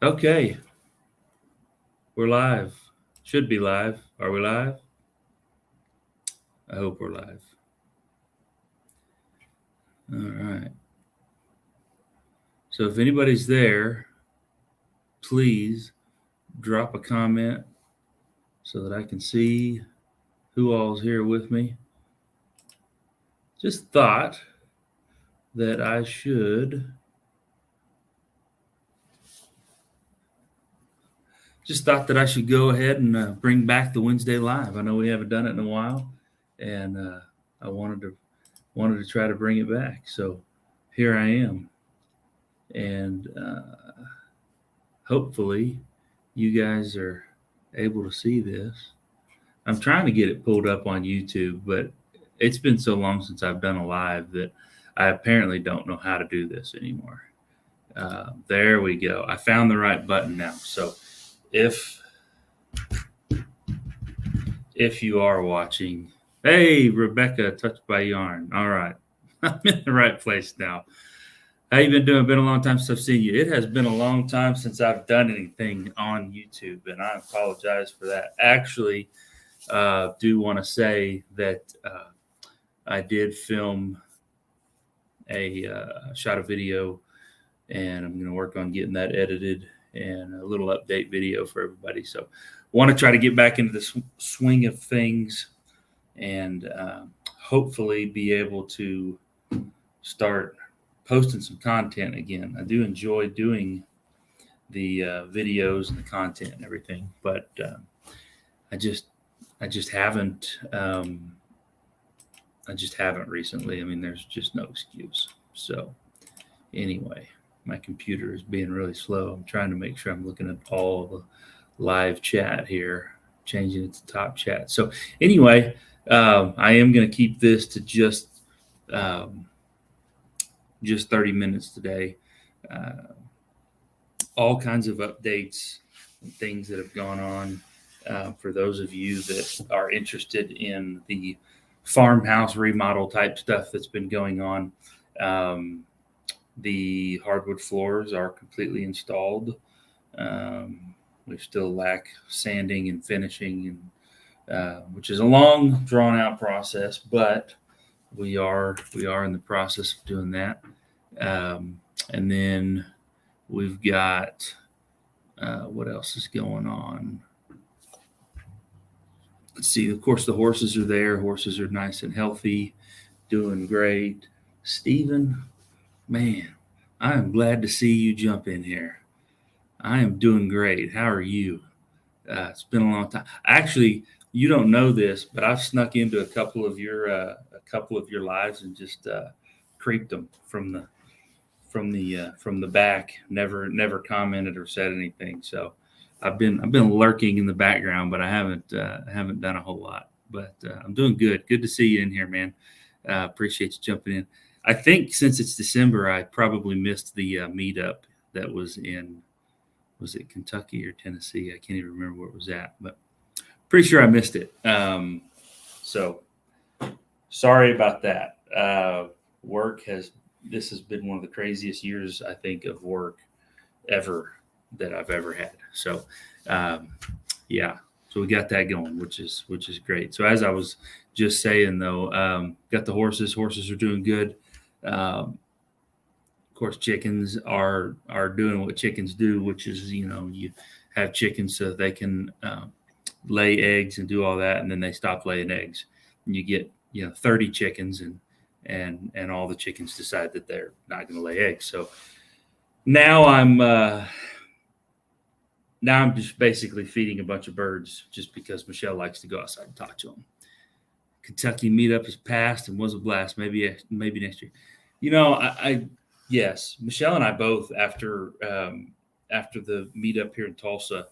Okay, we're live. Should be live. Are we live? I hope we're live. All right. So if anybody's there, please drop a comment so that I can see who all's here with me. Just thought that I should go ahead and bring back the Wednesday live. I know we haven't done it in a while, and I wanted to try to bring it back. So here I am, and hopefully you guys are able to see this. I'm trying to get it pulled up on YouTube, but it's been so long since I've done a live that I apparently don't know how to do this anymore. There we go. I found the right button now. So if you are watching, hey, Rebecca, Touched by Yarn. All right. I'm in the right place now. How you been doing? Been a long time since I've seen you. It has been a long time since I've done anything on YouTube, and I apologize for that. Actually, do want to say that I did film a shot a video, and I'm going to work on getting that edited and a little update video for everybody. So want to try to get back into the swing of things and hopefully be able to start posting some content again. I do enjoy doing the videos and the content and everything, but I just haven't. I just haven't recently. I mean, there's just no excuse. So anyway, my computer is being really slow. I'm trying to make sure I'm looking at all the live chat here, changing it to top chat. So anyway, I am going to keep this to just 30 minutes today. All kinds of updates and things that have gone on for those of you that are interested in the farmhouse remodel type stuff that's been going on. The hardwood floors are completely installed. We still lack sanding and finishing, and which is a long, drawn-out process, but we are in the process of doing that. And then we've got what else is going on? Let's see. Of course, the horses are there. Horses are nice and healthy, doing great. Stephen, man, I am glad to see you jump in here. I am doing great. How are you? It's been a long time. Actually, you don't know this, but I've snuck into a couple of your lives and just creeped them from the back. Never commented or said anything. So I've been lurking in the background, but I haven't done a whole lot. But I'm doing good. Good to see you in here, man. Appreciate you jumping in. I think since it's December, I probably missed the meetup that was it Kentucky or Tennessee? I can't even remember where it was at, but pretty sure I missed it. So sorry about that. This has been one of the craziest years, I think, of work ever that I've ever had. So, yeah, so we got that going, which is great. So as I was just saying, though, got the horses. Horses are doing good. Of course, chickens are doing what chickens do, which is, you have chickens so they can lay eggs and do all that, and then they stop laying eggs. And you get 30 chickens, and all the chickens decide that they're not going to lay eggs. So now I'm just basically feeding a bunch of birds just because Michelle likes to go outside and talk to them. Kentucky meetup is passed and was a blast. Maybe next year. Yes, Michelle and I both after the meetup here in Tulsa,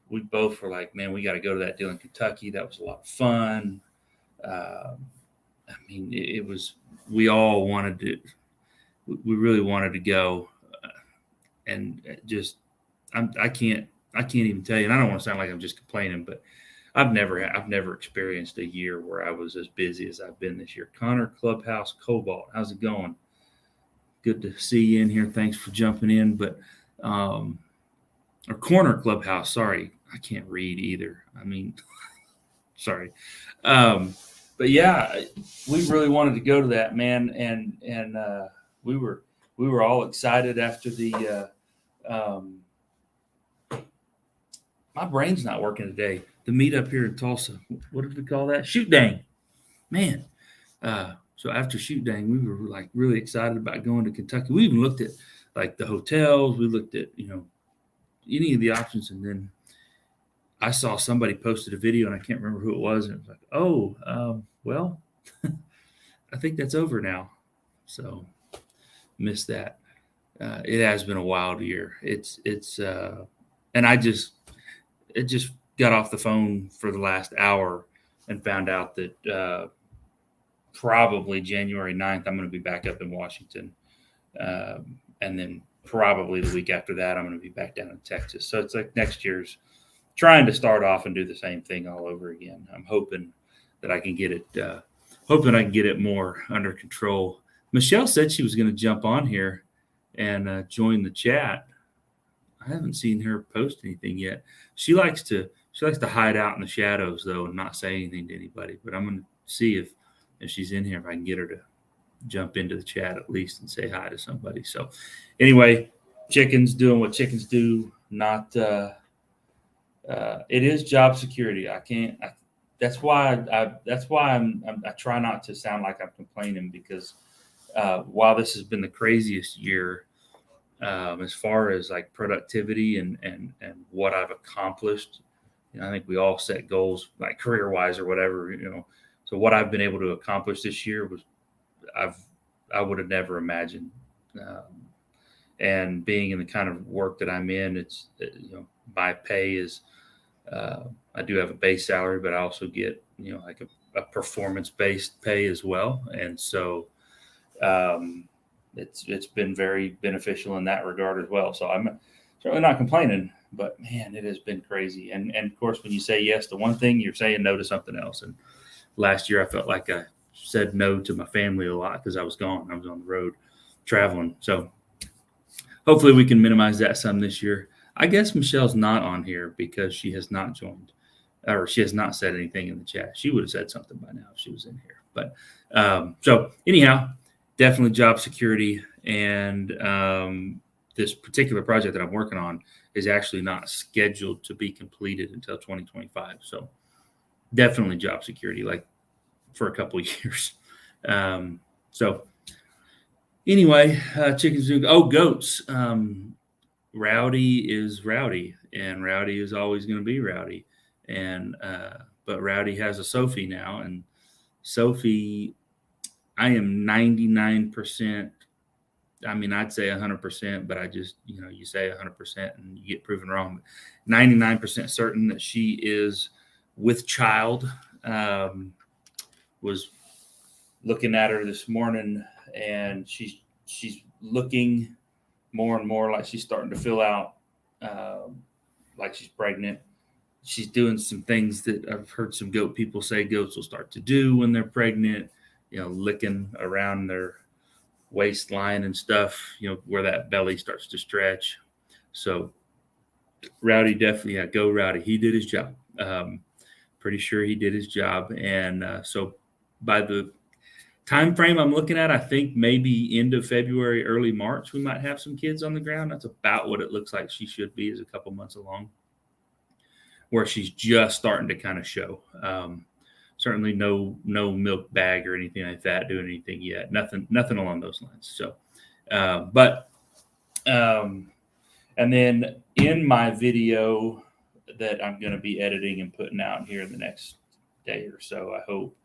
we both were like, man, we got to go to that deal in Kentucky. That was a lot of fun. I mean, it was. We all wanted to. We really wanted to go, and just I can't even tell you. And I don't want to sound like I'm just complaining, but I've never experienced a year where I was as busy as I've been this year. Connor Clubhouse Cobalt, how's it going? Good to see you in here. Thanks for jumping in. But or Corner Clubhouse. Sorry, I can't read either. I mean, sorry. But yeah, we really wanted to go to that, man, and we were all excited after the. My brain's not working today. The meet up here in Tulsa. What did we call that? Shoot dang, man. So after shoot dang, we were like really excited about going to Kentucky. We even looked at like the hotels. We looked at any of the options, and then I saw somebody posted a video, and I can't remember who it was, and it was like, oh, well, I think that's over now. So missed that. It has been a wild year. And it just got off the phone for the last hour and found out that probably January 9th, I'm going to be back up in Washington. And then probably the week after that, I'm going to be back down in Texas. So it's like next year's trying to start off and do the same thing all over again. I'm hoping that I can get it more under control. Michelle said she was going to jump on here and join the chat. I haven't seen her post anything yet. She likes to hide out in the shadows though and not say anything to anybody. But I'm going to see if she's in here, if I can get her to jump into the chat at least and say hi to somebody. So anyway, chickens doing what chickens do. Not it is job security. That's why I try not to sound like I'm complaining, because while this has been the craziest year as far as like productivity and what I've accomplished, I think we all set goals like career wise or whatever, so what I've been able to accomplish this year was I would have never imagined. And being in the kind of work that I'm in, it's, my pay is, I do have a base salary, but I also get, like a performance-based pay as well. And so it's been very beneficial in that regard as well. So I'm certainly not complaining, but man, it has been crazy. And of course, when you say yes to one thing, you're saying no to something else. And last year I felt like I said no to my family a lot because I was gone. I was on the road traveling. So hopefully we can minimize that some this year. I guess Michelle's not on here because she has not joined, or she has not said anything in the chat. She would have said something by now if she was in here. But so anyhow, definitely job security. And this particular project that I'm working on is actually not scheduled to be completed until 2025. So definitely job security, like for a couple of years. So anyway, chickens do. Oh, goats. Rowdy is rowdy, and rowdy is always going to be rowdy. And but Rowdy has a Sophie now, and Sophie, I am 99%. I mean, I'd say 100%, but I just, you say 100% and you get proven wrong. 99% certain that she is with child. Was looking at her this morning, and she's looking more and more like she's starting to fill out like she's pregnant. She's doing some things that I've heard some goat people say goats will start to do when they're pregnant, licking around their waistline and stuff, where that belly starts to stretch. So Rowdy definitely, go Rowdy. He did his job. Pretty sure he did his job. And so by the time frame I'm looking at, I think maybe end of February, early March, we might have some kids on the ground. That's about what it looks like she should be, is a couple months along, where she's just starting to kind of show. Certainly no milk bag or anything like that doing anything yet. Nothing along those lines. So, and then in my video that I'm going to be editing and putting out here in the next day or so, I hope,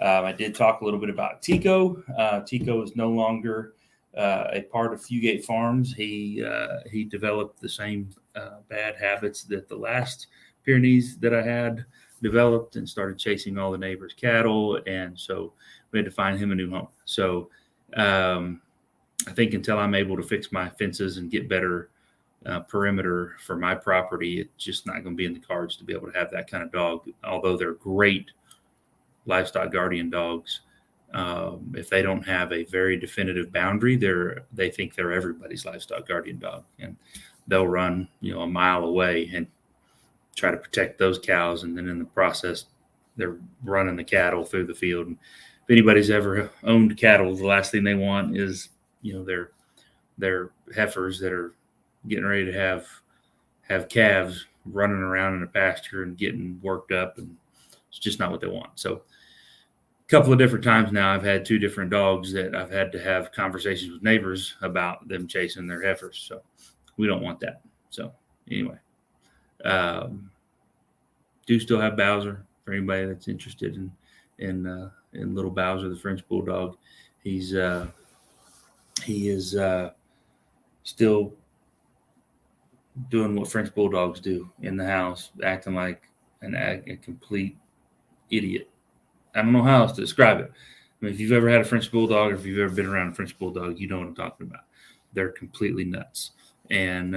I did talk a little bit about Tico. Tico is no longer a part of Fugate Farms. He developed the same bad habits that the last Pyrenees that I had developed, and started chasing all the neighbors' cattle. And so we had to find him a new home. So I think until I'm able to fix my fences and get better perimeter for my property, it's just not going to be in the cards to be able to have that kind of dog. Although they're great livestock guardian dogs, if they don't have a very definitive boundary, they think they're everybody's livestock guardian dog. And they'll run, a mile away and try to protect those cows. And then in the process, they're running the cattle through the field. And if anybody's ever owned cattle, the last thing they want is, their heifers that are getting ready to have calves running around in a pasture and getting worked up, and it's just not what they want. So a couple of different times now, I've had two different dogs that I've had to have conversations with neighbors about them chasing their heifers. So we don't want that. So anyway, do still have Bowser for anybody that's interested in little Bowser, the French Bulldog. He is still doing what French Bulldogs do in the house, acting like a complete idiot. I don't know how else to describe it. I mean, if you've ever had a French Bulldog, or if you've ever been around a French Bulldog, you know what I'm talking about. They're completely nuts. And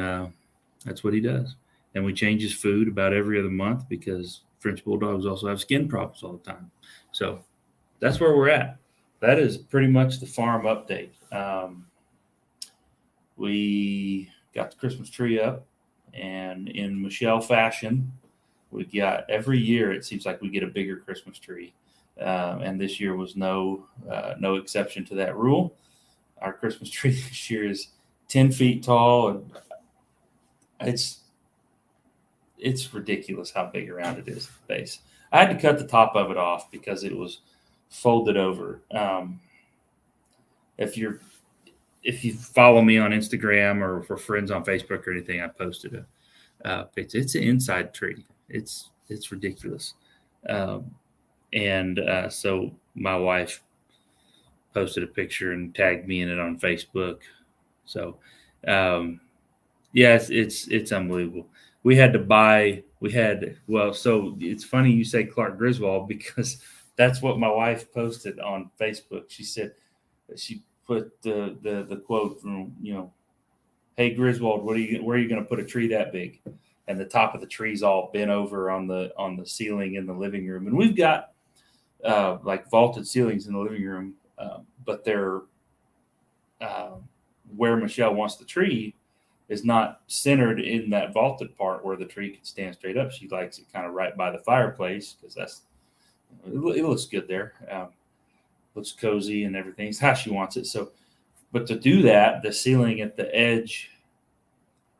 that's what he does. And we change his food about every other month because French Bulldogs also have skin problems all the time. So that's where we're at. That is pretty much the farm update. We got the Christmas tree up, and in Michelle fashion, we got every year. It seems like we get a bigger Christmas tree, and this year was no exception to that rule. Our Christmas tree this year is 10 feet tall, and it's ridiculous how big around it is at the base. I had to cut the top of it off because it was folded over. If you follow me on Instagram or for friends on Facebook or anything, I posted a picture. It's an inside tree. It's ridiculous. So my wife posted a picture and tagged me in it on Facebook. So, it's unbelievable. So it's funny you say Clark Griswold, because that's what my wife posted on Facebook. She said that she put the quote from, "Hey Griswold, where are you going to put a tree that big?" And the top of the tree's all bent over on the ceiling in the living room. And we've got like vaulted ceilings in the living room, but they're where Michelle wants the tree is not centered in that vaulted part where the tree can stand straight up. She likes it kind of right by the fireplace because it looks good there. Looks cozy and everything. It's how she wants it. So, but to do that, the ceiling at the edge,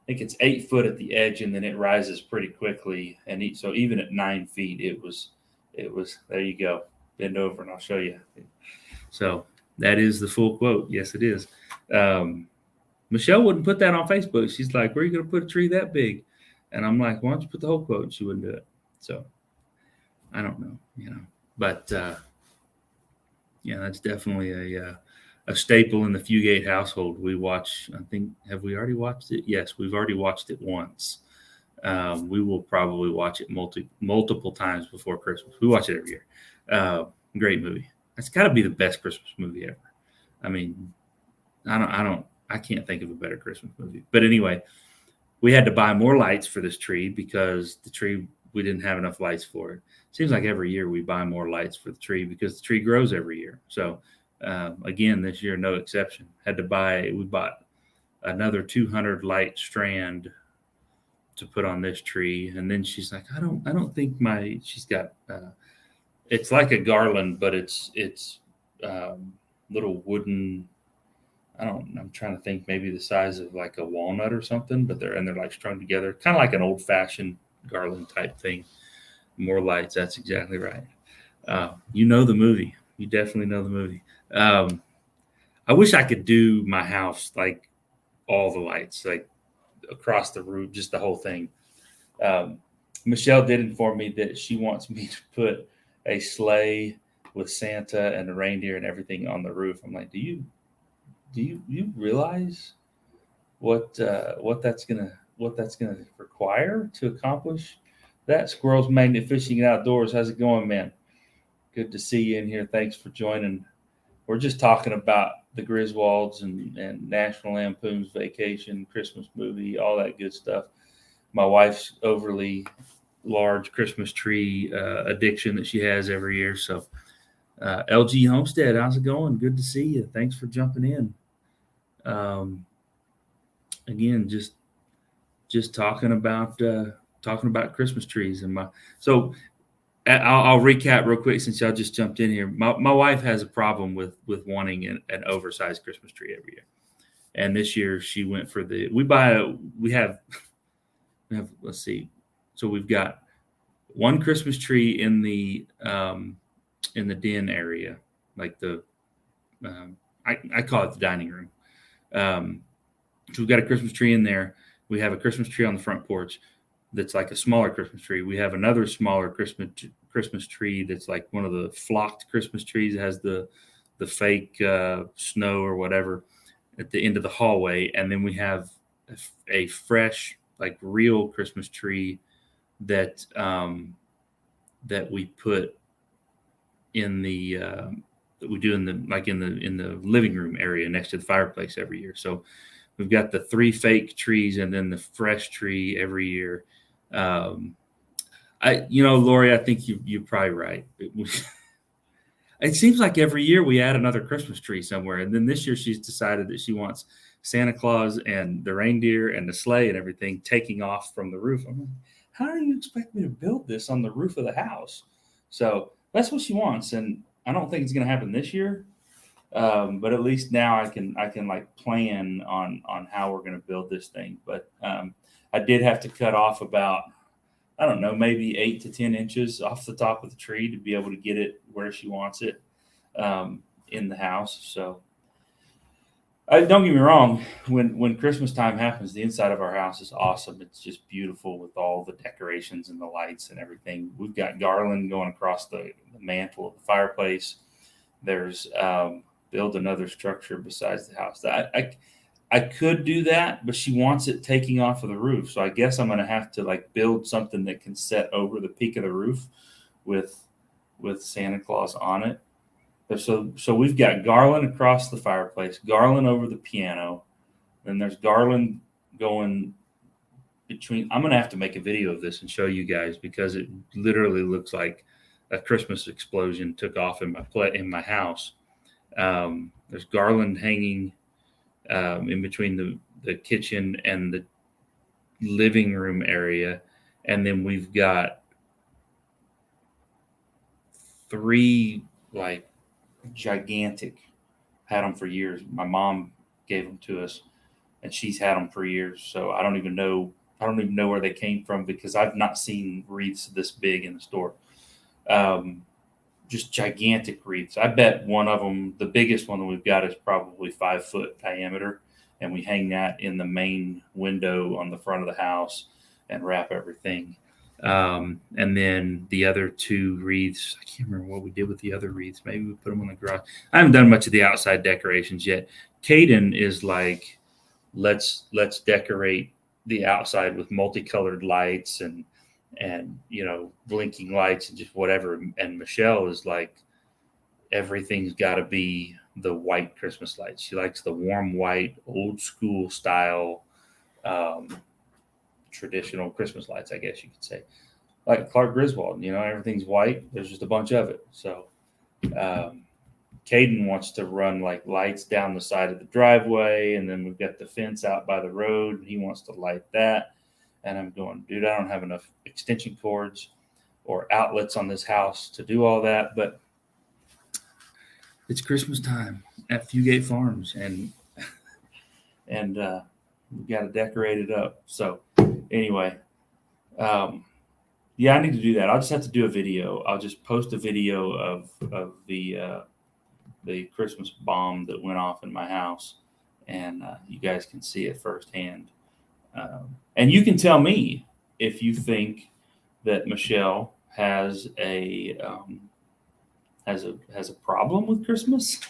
I think it's 8 foot at the edge, and then it rises pretty quickly. And so even at 9 feet, it was, there you go. Bend over and I'll show you. So that is the full quote. Yes, it is. Michelle wouldn't put that on Facebook. She's like, "Where are you going to put a tree that big?" And I'm like, "Why don't you put the whole quote?" And she wouldn't do it. So I don't know, but that's definitely a staple in the Fugate household. We watch, I think, have we already watched it? Yes, we've already watched it once. We will probably watch it multiple times before Christmas. We watch it every year. Great movie. It's got to be the best Christmas movie ever. I mean, I can't think of a better Christmas movie. But anyway, we had to buy more lights for this tree because the tree, we didn't have enough lights for it. Seems like every year we buy more lights for the tree because the tree grows every year. So again, this year, no exception. We bought another 200 light strand to put on this tree. And then she's like, I don't think she's got, it's like a garland, but it's little wooden, I'm trying to think, maybe the size of like a walnut or something, but they're like strung together, kind of like an old fashioned garland type thing. More lights. That's exactly right. You know the movie. You definitely know the movie. I wish I could do my house like all the lights, like across the roof, just the whole thing. Michelle did inform me that she wants me to put a sleigh with Santa and the reindeer and everything on the roof. I'm like, do you realize what that's gonna require to accomplish that? Squirrels Magnet Fishing and Outdoors. How's it going, man? Good to see you in here. Thanks for joining. We're just talking about the Griswolds and National Lampoon's Vacation, Christmas movie, all that good stuff. My wife's overly large Christmas tree addiction that she has every year. So LG Homestead, how's it going? Good to see you. Thanks for jumping in. Again, just just talking about Christmas trees and so I'll recap real quick since y'all just jumped in here. My wife has a problem with wanting an oversized Christmas tree every year, and this year she went for we have let's see, so we've got one Christmas tree in the den area, like I call it the dining room. So we've got a Christmas tree in there. We have a Christmas tree on the front porch that's like a smaller Christmas tree. We have another smaller Christmas tree that's like one of the flocked Christmas trees. It has the fake snow or whatever at the end of the hallway, and then we have a fresh, like real Christmas tree that that we put in the that we do in the living room area next to the fireplace every year. So we've got the 3 fake trees and then the fresh tree every year. Lori, I think you're probably right. It seems like every year we add another Christmas tree somewhere, and then this year she's decided that she wants Santa Claus and the reindeer and the sleigh and everything taking off from the roof. I'm like, how do you expect me to build this on the roof of the house? So that's what she wants, and I don't think it's going to happen this year. But at least now I can like plan on how we're going to build this thing. But I did have to cut off about, I don't know, maybe 8 to 10 inches off the top of the tree to be able to get it where she wants it in the house. So don't get me wrong, when Christmas time happens, the inside of our house is awesome. It's just beautiful with all the decorations and the lights and everything. We've got garland going across the mantle of the fireplace. There's build another structure besides the house. I could do that, but she wants it taking off of the roof. So I guess I'm going to have to like build something that can set over the peak of the roof with Santa Claus on it. So we've got garland across the fireplace, garland over the piano, then there's garland going between. I'm going to have to make a video of this and show you guys because it literally looks like a Christmas explosion took off in my house. There's garland hanging in between the kitchen and the living room area, and then we've got 3 like gigantic, had them for years. My mom gave them to us, and she's had them for years. So I don't even know where they came from because I've not seen wreaths this big in the store. Just gigantic wreaths. I bet one of them, the biggest one that we've got, is probably 5 foot diameter, and we hang that in the main window on the front of the house and wrap everything. And then the other 2 wreaths, I can't remember what we did with the other wreaths. Maybe we put them on the garage. I haven't done much of the outside decorations yet. Caden is like, let's decorate the outside with multicolored lights and blinking lights and just whatever. And Michelle is like, everything's got to be the white Christmas lights. She likes the warm white, old school style, traditional Christmas lights, I guess you could say, like Clark Griswold. Everything's white. There's just a bunch of it. So Caden wants to run like lights down the side of the driveway, and then we've got the fence out by the road, and he wants to light that. And I'm going, dude, I don't have enough extension cords or outlets on this house to do all that. But it's Christmas time at Fugate Farms, and we've got to decorate it up. So anyway, I need to do that. I'll just have to do a video. I'll just post a video of the Christmas bomb that went off in my house, and you guys can see it firsthand. And you can tell me if you think that Michelle has a problem with Christmas.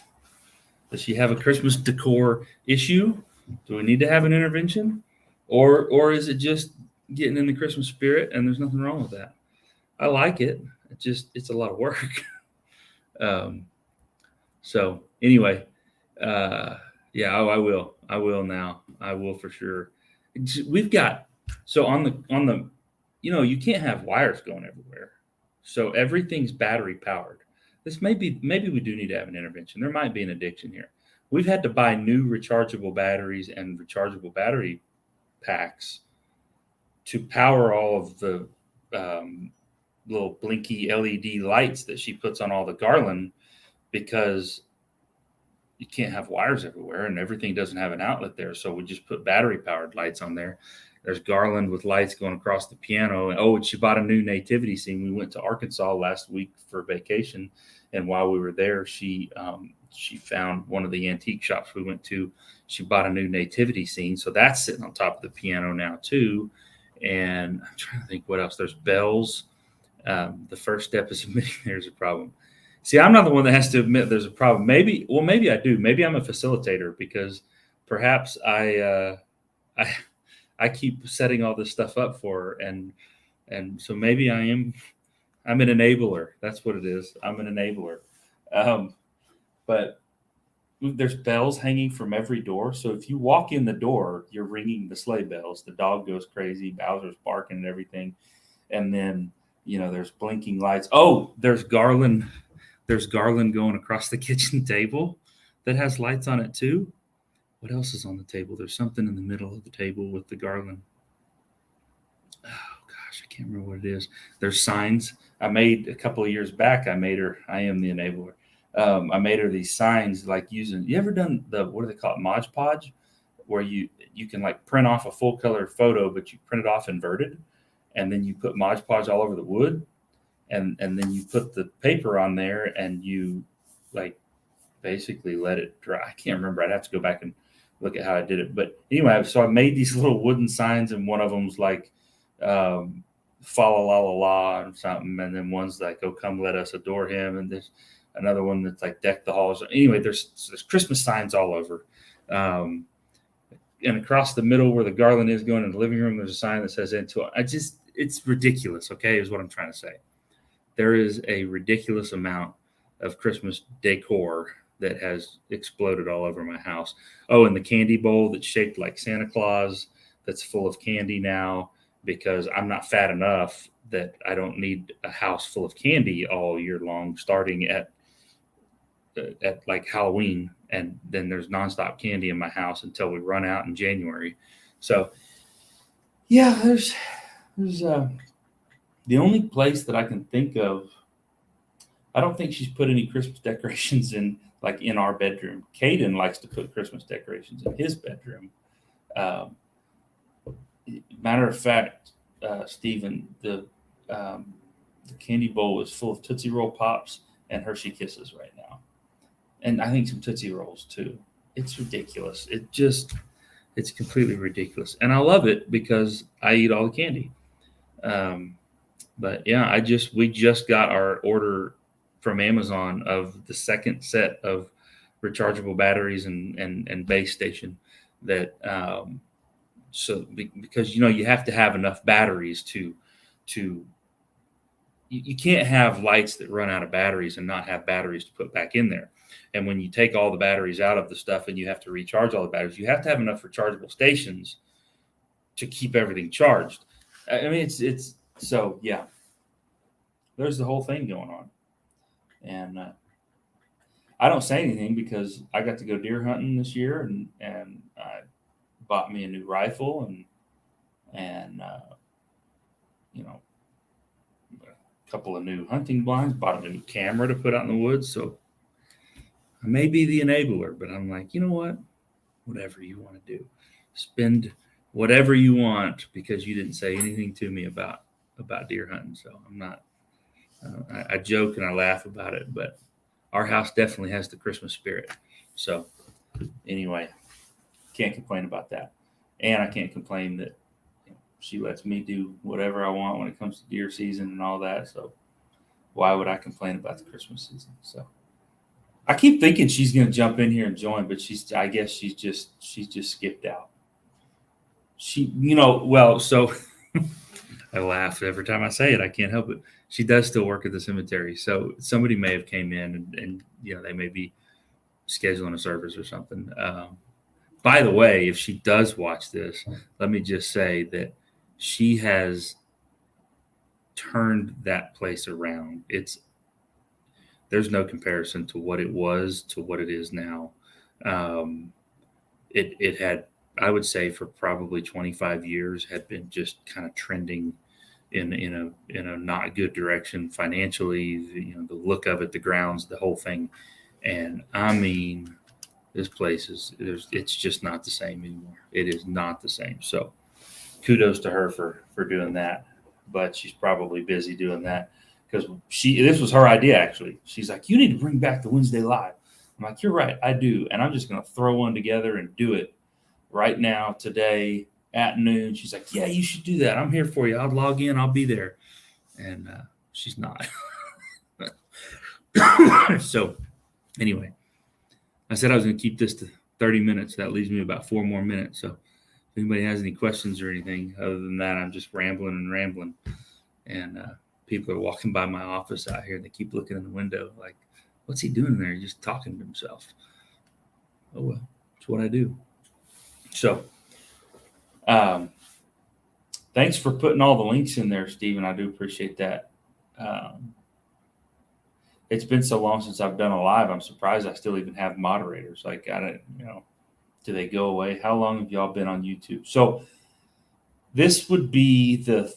Does she have a Christmas decor issue? Do we need to have an intervention, or is it just getting in the Christmas spirit and there's nothing wrong with that? I like it. It's a lot of work. So anyway, I will now. I will for sure. We've got, so on the, you can't have wires going everywhere. So everything's battery powered. This maybe we do need to have an intervention. There might be an addiction here. We've had to buy new rechargeable batteries and rechargeable battery packs to power all of the little blinky LED lights that she puts on all the garland, because you can't have wires everywhere and everything doesn't have an outlet there. So we just put battery powered lights on there. There's garland with lights going across the piano. And she bought a new nativity scene. We went to Arkansas last week for vacation, and while we were there, she found one of the antique shops we went to. She bought a new nativity scene, so that's sitting on top of the piano now too. And I'm trying to think what else. There's bells. The first step is admitting there's a problem. See, I'm not the one that has to admit there's a problem. Maybe I do. Maybe I'm a facilitator, because perhaps I keep setting all this stuff up for her, and so maybe I'm an enabler. That's what it is. I'm an enabler. But there's bells hanging from every door. So if you walk in the door, you're ringing the sleigh bells. The dog goes crazy. Bowser's barking and everything. And then, there's blinking lights. Oh, there's garland. There's garland going across the kitchen table that has lights on it too. What else is on the table? There's something in the middle of the table with the garland. Oh gosh, I can't remember what it is. There's signs I made a couple of years back. I am the enabler. I made her these signs, like using. You ever done what do they call it? Mod Podge, where you can like print off a full color photo, but you print it off inverted, and then you put Mod Podge all over the wood. And then you put the paper on there, and you like basically let it dry. I can't remember. I'd have to go back and look at how I did it. But anyway, so I made these little wooden signs, and one of them's like "Fa la la la la" and something, and then one's like "Oh come let us adore him," and there's another one that's like "Deck the halls." Anyway, there's Christmas signs all over. And across the middle where the garland is going in the living room, there's a sign that says "Into it." It's ridiculous. Okay, is what I'm trying to say. There is a ridiculous amount of Christmas decor that has exploded all over my house. Oh, and the candy bowl that's shaped like Santa Claus, that's full of candy now, because I'm not fat enough that I don't need a house full of candy all year long, starting at like Halloween. And then there's nonstop candy in my house until we run out in January. So yeah, there's the only place that I can think of, I don't think she's put any Christmas decorations in our bedroom. Caden likes to put Christmas decorations in his bedroom. Matter of fact, Stephen, the candy bowl is full of Tootsie Roll Pops and Hershey Kisses right now. And I think some Tootsie Rolls too. It's ridiculous. It's completely ridiculous. And I love it because I eat all the candy. But yeah, we just got our order from Amazon of the second set of rechargeable batteries and base station that, because you have to have enough batteries to you can't have lights that run out of batteries and not have batteries to put back in there. And when you take all the batteries out of the stuff and you have to recharge all the batteries, you have to have enough rechargeable stations to keep everything charged. I mean, it's so yeah, there's the whole thing going on. And I don't say anything because I got to go deer hunting this year, and I bought me a new rifle and a couple of new hunting blinds, bought a new camera to put out in the woods. So I may be the enabler, but I'm like, you know what? Whatever you want to do, spend whatever you want, because you didn't say anything to me about deer hunting. So I'm not. I joke and I laugh about it, but our house definitely has the Christmas spirit. So anyway, can't complain about that. And I can't complain that she lets me do whatever I want when it comes to deer season and all that. So why would I complain about the Christmas season? So I keep thinking she's going to jump in here and join, but I guess she's just skipped out. So I laugh every time I say it. I can't help it. She does still work at the cemetery. So somebody may have came in and they may be scheduling a service or something. By the way, if she does watch this, let me just say that she has turned that place around. There's no comparison to what it was to what it is now. It had I would say for probably 25 years had been just kind of trending in a not good direction financially. The look of it, the grounds, the whole thing, and I mean, this place it's just not the same anymore. It is not the same. So kudos to her for doing that, but she's probably busy doing that because this was her idea actually. She's like, you need to bring back the Wednesday Live. I'm like, you're right, I do, and I'm just gonna throw one together and do it right now today at noon. She's like, yeah, you should do that. I'm here for you. I'll log in. I'll be there. And she's not. So anyway, I said I was going to keep this to 30 minutes. That leaves me about 4 more minutes. So if anybody has any questions or anything other than that, I'm just rambling. And people are walking by my office out here and they keep looking in the window like, what's he doing there? He's just talking to himself. Oh, well, it's what I do. So thanks for putting all the links in there, Stephen. I do appreciate that. It's been so long since I've done a live. I'm surprised I still even have moderators. Like, I don't, do they go away? How long have y'all been on YouTube? So this would be the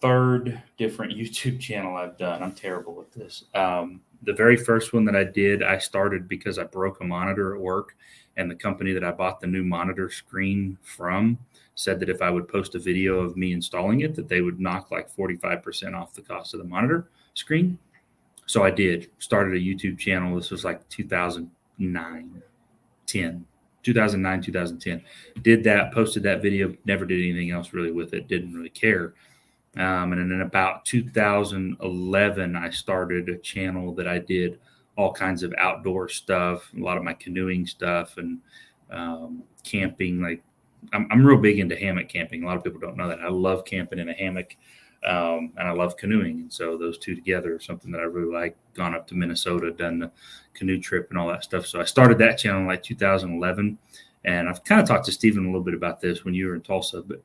third different YouTube channel I've done. I'm terrible at this. The very first one that I did, I started because I broke a monitor at work, and the company that I bought the new monitor screen from said that if I would post a video of me installing it, that they would knock like 45% off the cost of the monitor screen. So I did. Started a YouTube channel. This was like 2009, 2010. Did that, posted that video, never did anything else really with it, didn't really care. And then in about 2011, I started a channel that I did all kinds of outdoor stuff, a lot of my canoeing stuff and camping. Like I'm real big into hammock camping. A lot of people don't know that. I love camping in a hammock, and I love canoeing. And so those two together are something that I really like. Gone up to Minnesota, done the canoe trip and all that stuff. So I started that channel in like 2011. And I've kind of talked to Stephen a little bit about this when you were in Tulsa, but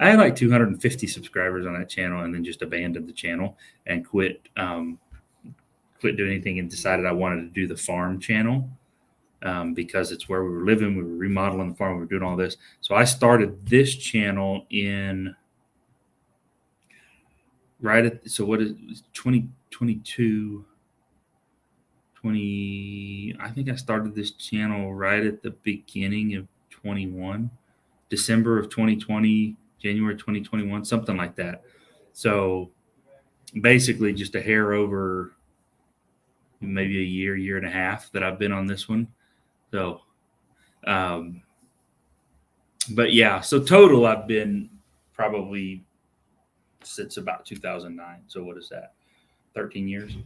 I had like 250 subscribers on that channel and then just abandoned the channel and quit doing anything and decided I wanted to do the farm channel because it's where we were living. We were remodeling the farm. We were doing all this. So I started this channel in what is 2022, I think I started this channel right at the beginning of 21, December of 2020, January 2021, something like that. So basically just a hair over maybe a year and a half that I've been on this one. So, but yeah, so total I've been probably since about 2009. So what is that? 13 years.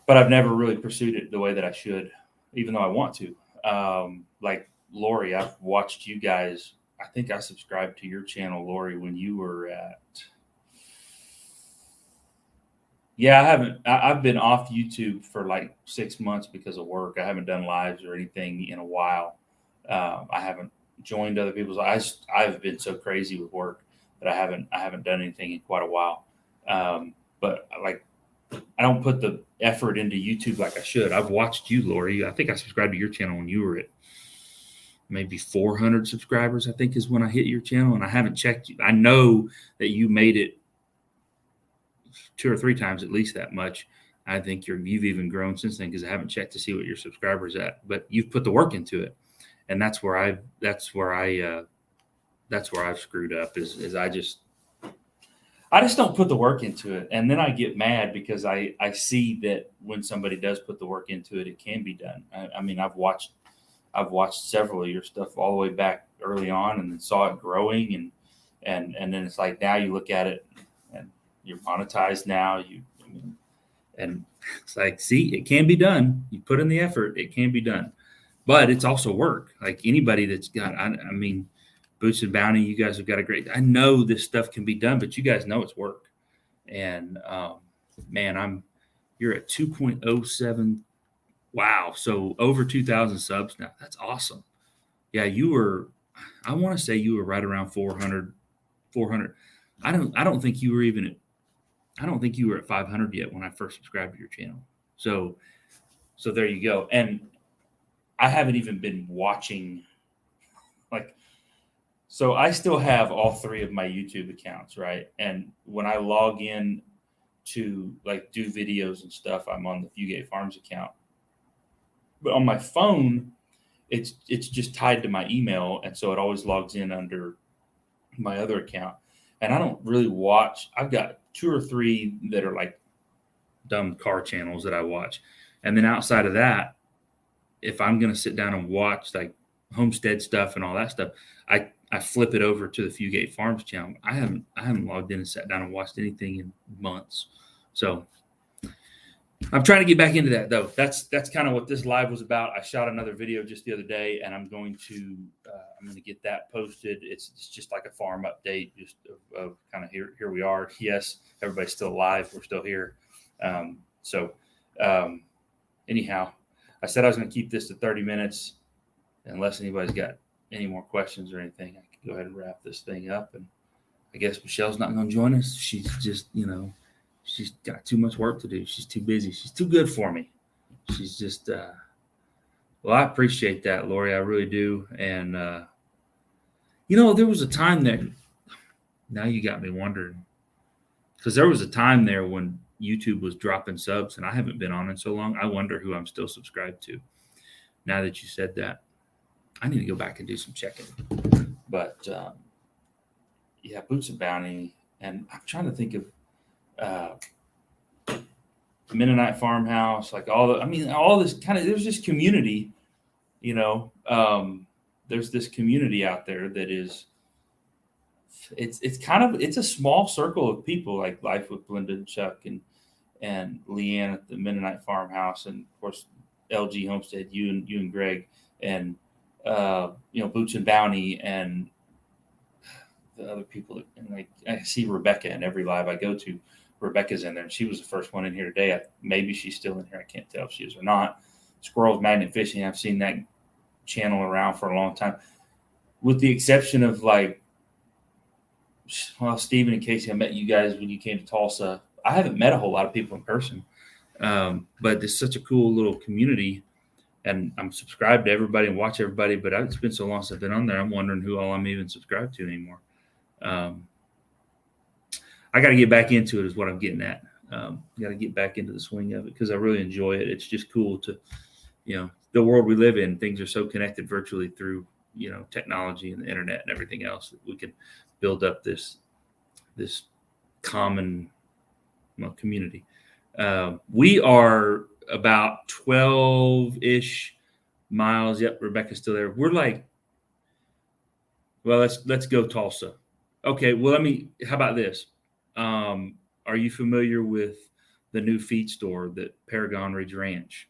But I've never really pursued it the way that I should, even though I want to. Like Lori, I've watched you guys. I think I subscribed to your channel, Lori, when you were at. Yeah, I haven't. I've been off YouTube for like 6 months because of work. I haven't done lives or anything in a while. I haven't joined other people's. I've been so crazy with work that I haven't done anything in quite a while. But like, I don't put the effort into YouTube like I should. I've watched you, Lori. I think I subscribed to your channel when you were at maybe 400 subscribers, I think is when I hit your channel, and I haven't checked you. I know that you made it 2 or 3 times at least that much. I think you've even grown since then because I haven't checked to see what your subscribers at, but you've put the work into it. And that's where I've screwed up is I just don't put the work into it. And then I get mad because I see that when somebody does put the work into it, it can be done. I mean, I've watched several of your stuff all the way back early on and then saw it growing and then it's like, now you look at it and you're monetized now. And it's like, see, it can be done. You put in the effort, it can be done, but it's also work. Like anybody that's got, I mean, Boots and Bounty, you guys have got I know this stuff can be done, but you guys know it's work. And man, you're at 2.07. Wow. So over 2,000 subs now. That's awesome. Yeah. I want to say you were right around 400. I don't think you were at 500 yet when I first subscribed to your channel. So there you go. And I haven't even been watching, like, So I still have all three of my YouTube accounts, right? And when I log in to like do videos and stuff, I'm on the Fugate Farms account. But on my phone, it's just tied to my email, and so it always logs in under my other account. And I don't really watch. I've got two or three that are like dumb car channels that I watch, and then outside of that, if I'm going to sit down and watch like homestead stuff and all that stuff, I flip it over to the Fugate Farms channel. I haven't logged in and sat down and watched anything in months. So I'm trying to get back into that though. That's kind of what this live was about. I shot another video just the other day, and I'm going to get that posted. It's just like a farm update, just of kind of here we are. Yes, everybody's still alive. We're still here. Anyhow, I said I was going to keep this to 30 minutes, unless anybody's got any more questions or anything. I could go ahead and wrap this thing up. And I guess Michelle's not going to join us. She's just, she's got too much work to do. She's too busy. She's too good for me. She's just, well, I appreciate that, Lori. I really do. And, there was a time there. Now you got me wondering, because there was a time there when YouTube was dropping subs, and I haven't been on in so long. I wonder who I'm still subscribed to. Now that you said that, I need to go back and do some checking. But yeah, Boots and Bounty, and I'm trying to think of Mennonite Farmhouse, like all this kind of. There's this community, there's this community out there that is. It's a small circle of people, like Life with Belinda and Chuck and Leanne at the Mennonite Farmhouse, and of course LG Homestead, you and Greg, and Boots and Bounty, and the other people. And like I see Rebecca in every live I go to. Rebecca's in there, and she was the first one in here today. Maybe she's still in here. I can't tell if she is or not. Squirrels Magnet Fishing. I've seen that channel around for a long time, with the exception of Stephen and Casey. I met you guys when you came to Tulsa. I haven't met a whole lot of people in person, but it's such a cool little community, and I'm subscribed to everybody and watch everybody. But it's been so long since I've been on there, I'm wondering who all I'm even subscribed to anymore. I got to get back into it is what I'm getting at. Got to get back into the swing of it because I really enjoy it. It's just cool to, the world we live in, things are so connected virtually through, technology and the internet and everything else that we can build up this common community. We are about 12-ish miles. Yep, Rebecca's still there. We're like, well, let's go Tulsa. Okay, well, how about this? Are you familiar with the new feed store that Paragon Ridge Ranch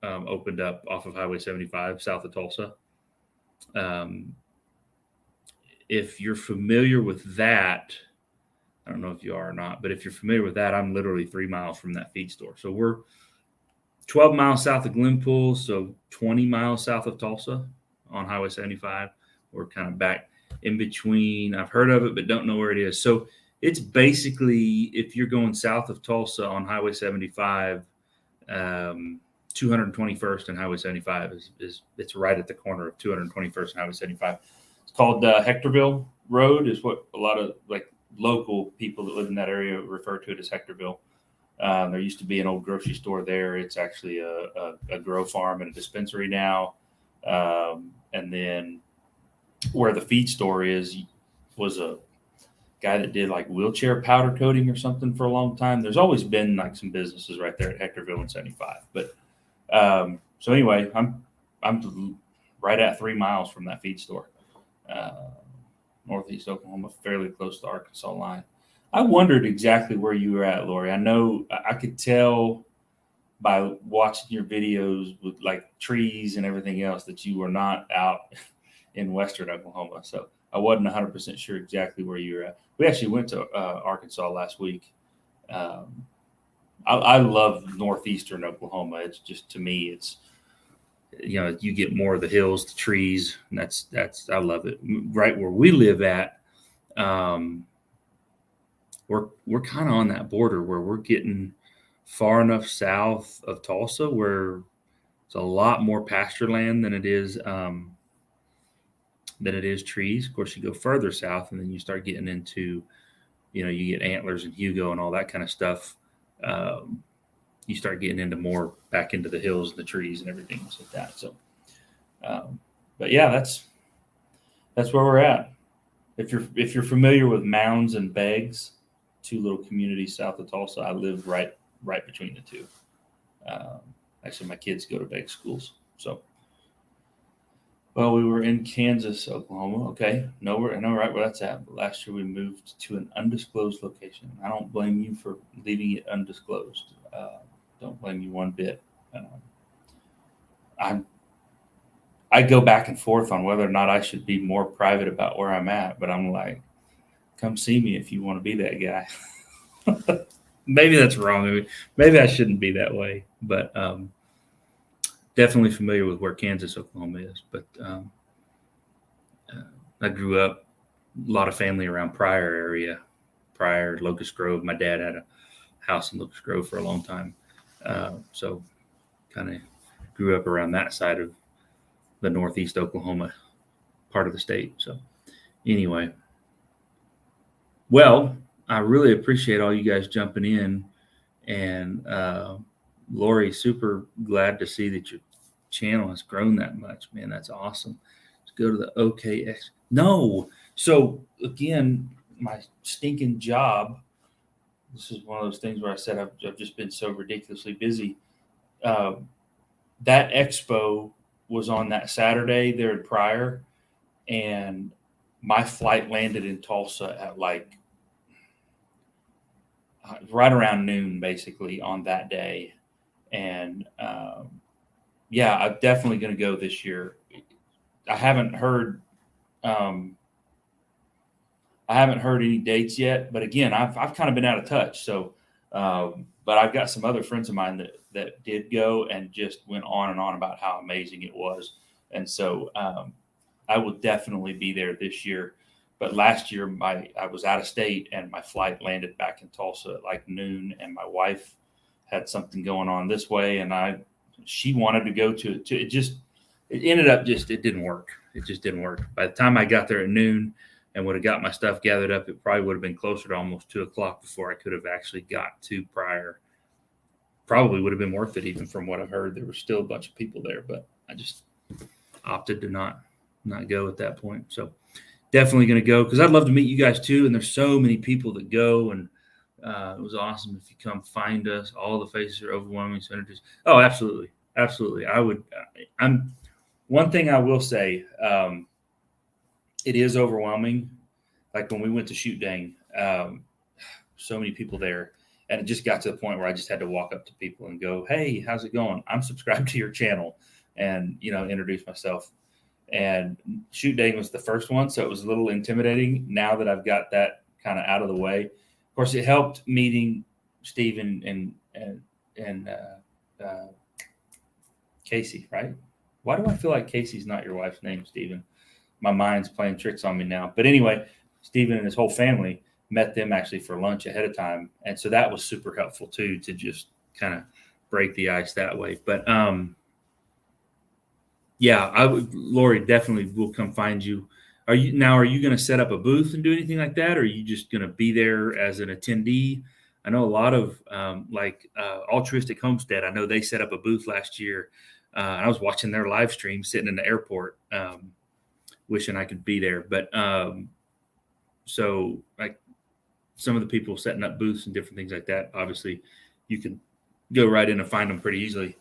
opened up off of Highway 75 south of Tulsa? If you're familiar with that, I don't know if you are or not, but if you're familiar with that, I'm literally 3 miles from that feed store. So we're 12 miles south of Glenpool, so 20 miles south of Tulsa on Highway 75. We're kind of back in between. I've heard of it, but don't know where it is. So it's basically, if you're going south of Tulsa on Highway 75, 221st and Highway 75 it's right at the corner of 221st and Highway 75. It's called Hectorville Road, is what a lot of like local people that live in that area refer to it as Hectorville. There used to be an old grocery store there. It's actually a grow farm and a dispensary now. And then where the feed store was a guy that did like wheelchair powder coating or something for a long time. There's always been like some businesses right there at Hectorville and 75. But so anyway, I'm right at 3 miles from that feed store, northeast Oklahoma, fairly close to the Arkansas line. I wondered exactly where you were at, Lori. I know I could tell by watching your videos with like trees and everything else that you were not out in western Oklahoma. So I wasn't 100% sure exactly where you were at. We actually went to Arkansas last week. I love northeastern Oklahoma. It's just, to me, it's, you get more of the hills, the trees, and that's I love it. Right where we live at, we're kind of on that border where we're getting far enough south of Tulsa where it's a lot more pasture land than it is than it is trees. Of course, you go further south, and then you start getting into, you get antlers and Hugo and all that kind of stuff. You start getting into more back into the hills and the trees and everything else like that. So, but yeah, that's where we're at. If you're familiar with Mounds and Beggs, two little communities south of Tulsa, I live right between the two. Actually, my kids go to Beggs schools. So, well, we were in Kansas, Oklahoma. Okay, I know right where that's at. But last year we moved to an undisclosed location. I don't blame you for leaving it undisclosed. Don't blame you one bit. I go back and forth on whether or not I should be more private about where I'm at, but I'm like, come see me if you want to be that guy. Maybe that's wrong. Maybe I shouldn't be that way, but definitely familiar with where Kansas, Oklahoma is. But I grew up, a lot of family around Pryor area, Pryor, Locust Grove. My dad had a house in Locust Grove for a long time. So kind of grew up around that side of the Northeast Oklahoma part of the state. So anyway, well, I really appreciate all you guys jumping in, and Lori, super glad to see that your channel has grown that much, man. That's awesome. Let's go to the OKX. No. So again, my stinking job. This is one of those things where I said I've just been so ridiculously busy. That expo was on that Saturday there in Pryor, and my flight landed in Tulsa at like right around noon, basically, on that day. And yeah, I'm definitely going to go this year. I haven't heard any dates yet, but again, I've kind of been out of touch. So, but I've got some other friends of mine that did go and just went on and on about how amazing it was. And so I will definitely be there this year. But last year, I was out of state and my flight landed back in Tulsa at like noon, and my wife had something going on this way, and she wanted to go to it. It ended up it didn't work. It just didn't work. By the time I got there at noon and would have got my stuff gathered up, it probably would have been closer to almost 2:00 before I could have actually got to Pryor. Probably would have been worth it, even from what I've heard. There were still a bunch of people there, but I just opted to not go at that point. So definitely going to go, because I'd love to meet you guys too. And there's so many people that go, and it was awesome if you come find us. All the faces are overwhelming. So introduce. Oh, absolutely, absolutely. One thing I will say, it is overwhelming. Like when we went to Shoot Dang, so many people there, and it just got to the point where I just had to walk up to people and go, "Hey, how's it going? I'm subscribed to your channel," and introduce myself. And Shoot Dang was the first one, so it was a little intimidating. Now that I've got that kind of out of the way, of course, it helped meeting Stephen and Casey, right? Why do I feel like Casey's not your wife's name, Stephen? My mind's playing tricks on me now. But anyway, Stephen and his whole family met them actually for lunch ahead of time, and so that was super helpful too, to just kind of break the ice that way. But yeah, Lori, definitely will come find you. Are you going to set up a booth and do anything like that, or are you just going to be there as an attendee? I know a lot of Altruistic Homestead. I know they set up a booth last year. I was watching their live stream sitting in the airport, wishing I could be there. But so like some of the people setting up booths and different things like that, obviously you can go right in and find them pretty easily.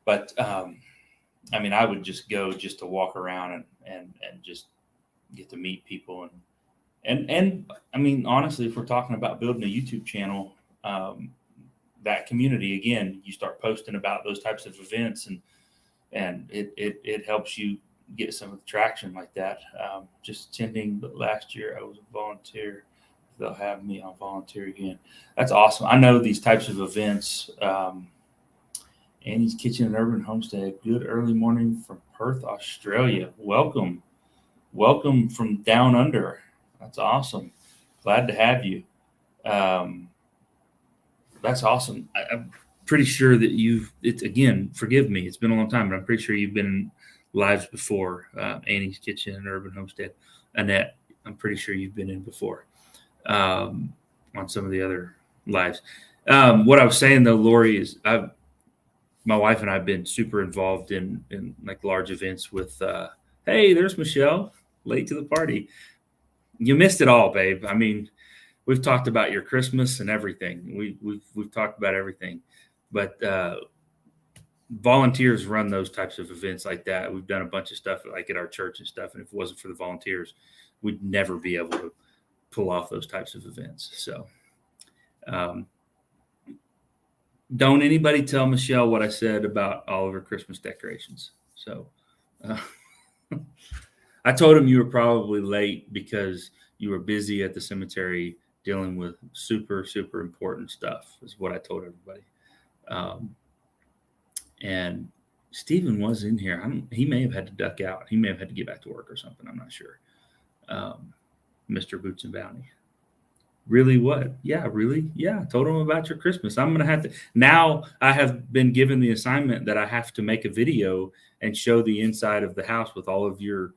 But I mean, I would just go just to walk around and just get to meet people. And I mean, honestly, if we're talking about building a YouTube channel, that community, again, you start posting about those types of events, and it helps you get some of the traction like that. Just attending, but last year I was a volunteer. If they'll have me, I'll volunteer again. That's awesome. I know these types of events. Annie's Kitchen and Urban Homestead. Good early morning from Perth, Australia. Welcome from down under. That's awesome. Glad to have you. That's awesome. I'm pretty sure that again, forgive me, it's been a long time, but I'm pretty sure you've been lives before, Annie's Kitchen and Urban Homestead. Annette, I'm pretty sure you've been in before on some of the other lives. What I was saying though, Lori, is my wife and I have been super involved in like large events with. Hey, there's Michelle, late to the party. You missed it all, babe. I mean, we've talked about your Christmas and everything. We've talked about everything, but volunteers run those types of events like that. We've done a bunch of stuff like at our church and stuff, and if it wasn't for the volunteers, we'd never be able to pull off those types of events. So, don't anybody tell Michelle what I said about all of her Christmas decorations. So, I told him you were probably late because you were busy at the cemetery dealing with super, super important stuff, is what I told everybody. And Stephen was in here. He may have had to duck out. He may have had to get back to work or something. I'm not sure. Mr. Boots and Bounty. Really what? Yeah, really? Yeah, I told him about your Christmas. I'm going to have to. Now I have been given the assignment that I have to make a video and show the inside of the house with all of your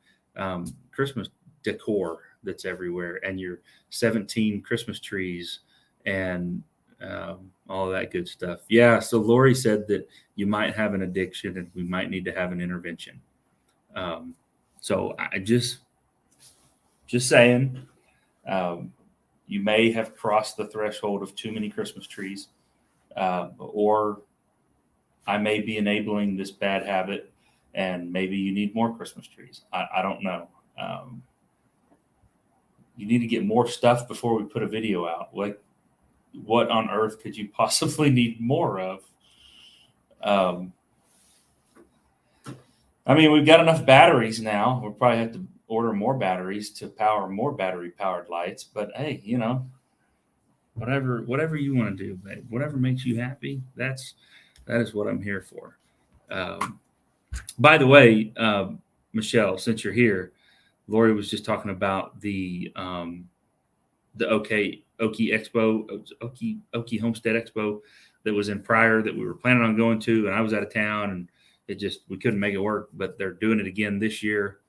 Christmas decor that's everywhere and your 17 Christmas trees and all of that good stuff. Yeah, so Lori said that you might have an addiction and we might need to have an intervention. So I just saying, you may have crossed the threshold of too many Christmas trees, or I may be enabling this bad habit and maybe you need more Christmas trees. I don't know. You need to get more stuff before we put a video out. Like, what on earth could you possibly need more of? I mean, we've got enough batteries now. We'll probably have to order more batteries to power more battery-powered lights. But hey, whatever you want to do, babe, whatever makes you happy, that is what I'm here for. By the way, Michelle, since you're here, Lori was just talking about the Okie Homestead Expo that was in Pryor that we were planning on going to, and I was out of town, and we couldn't make it work. But they're doing it again this year,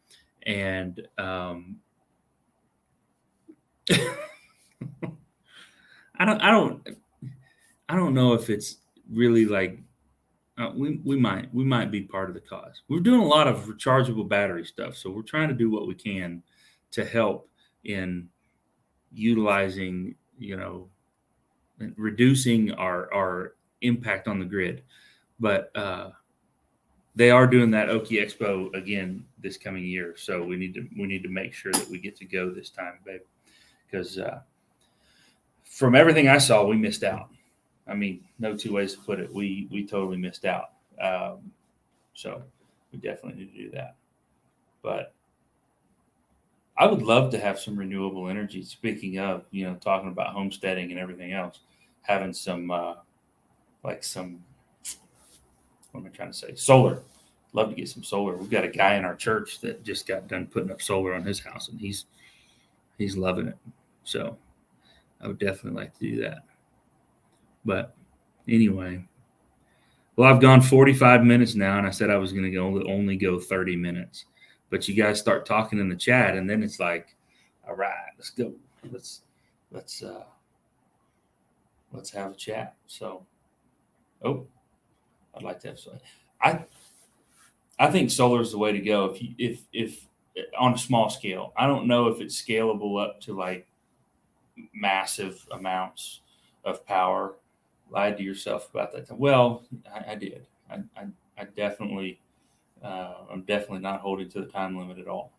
and I don't know if it's really like we might be part of the cause. We're doing a lot of rechargeable battery stuff, so we're trying to do what we can to help in utilizing, reducing our impact on the grid. But they are doing that Okie Expo again this coming year, so we need to make sure that we get to go this time, babe, because from everything I saw, we missed out. I mean, no two ways to put it. We totally missed out. So we definitely need to do that. But I would love to have some renewable energy. Speaking of, talking about homesteading and everything else, having some, what am I trying to say? Solar. Love to get some solar. We've got a guy in our church that just got done putting up solar on his house, and he's loving it. So I would definitely like to do that. But anyway, well, I've gone 45 minutes now, and I said I was going to only go 30 minutes. But you guys start talking in the chat, and then it's like, all right, let's go. Let's have a chat. So, I'd like to have solar. I think solar is the way to go. If on a small scale, I don't know if it's scalable up to like massive amounts of power. Lied to yourself about that. Well, I did. I definitely. I'm definitely not holding to the time limit at all.